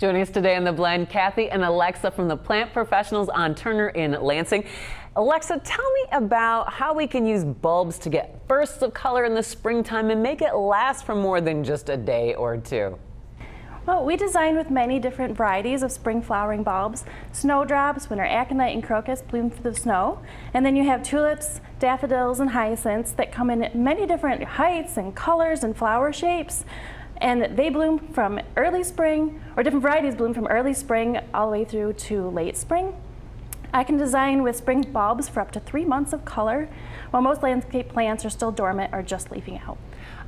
Joining us today in the blend, Kathy and Alexa from the Plant Professionals on Turner in Lansing. Alexa, tell me about how we can use bulbs to get bursts of color in the springtime and make it last for more than just a day or two. Well, we design with many different varieties of spring flowering bulbs. Snowdrops, winter aconite, and crocus bloom for the snow. And then you have tulips, daffodils, and hyacinths that come in many different heights and colors and flower shapes. And they bloom from early spring, or different varieties bloom from early spring all the way through to late spring. I can design with spring bulbs for up to 3 months of color, while most landscape plants are still dormant or just leafing out.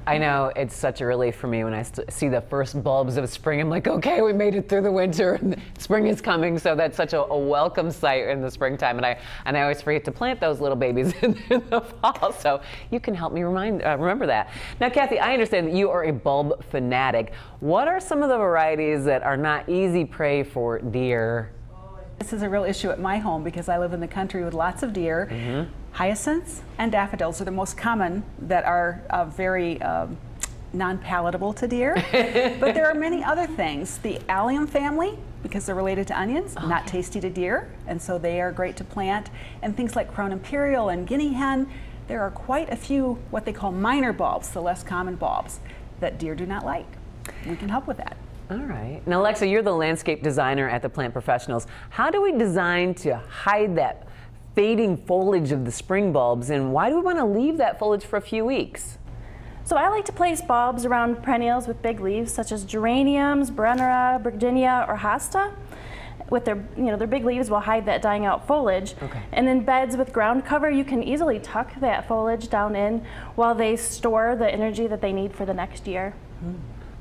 I know it's such a relief for me when I see the first bulbs of spring. I'm like, okay, we made it through the winter and spring is coming. So that's such a welcome sight in the springtime. And I always forget to plant those little babies in the fall. So you can help me remember that. Now, Kathy, I understand that you are a bulb fanatic. What are some of the varieties that are not easy prey for deer? This is a real issue at my home because I live in the country with lots of deer. Hyacinths and daffodils are the most common that are very non-palatable to deer. But there are many other things. The allium family, because they're related to onions, not tasty to deer, and so they are great to plant. And things like crown imperial and guinea hen, there are quite a few what they call minor bulbs, the less common bulbs, that deer do not like. We can help with that. All right. Now, Alexa, you're the landscape designer at the Plant Professionals. How do we design to hide that fading foliage of the spring bulbs, and why do we want to leave that foliage for a few weeks? So I like to place bulbs around perennials with big leaves, such as geraniums, brennera, Brigdinia, or hosta. With their, their big leaves will hide that dying out foliage. Okay. And then beds with ground cover, you can easily tuck that foliage down in while they store the energy that they need for the next year.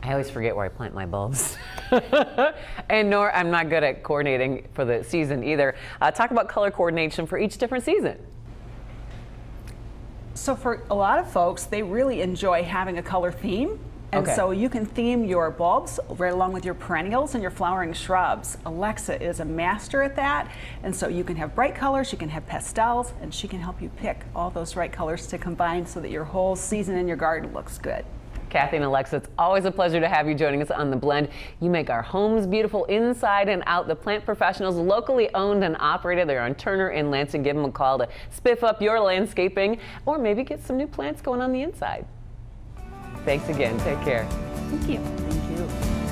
I always forget where I plant my bulbs. And nor I'm not good at coordinating for the season either. Talk about color coordination for each different season. So for a lot of folks, they really enjoy having a color theme. And so you can theme your bulbs right along with your perennials and your flowering shrubs. Alexa is a master at that. And so you can have bright colors, you can have pastels, and she can help you pick all those right colors to combine so that your whole season in your garden looks good. Kathy and Alexa, it's always a pleasure to have you joining us on The Blend. You make our homes beautiful inside and out. The Plant Professionals, locally owned and operated. They're on Turner in Lansing. Give them a call to spiff up your landscaping or maybe get some new plants going on the inside. Thanks again. Take care. Thank you. Thank you.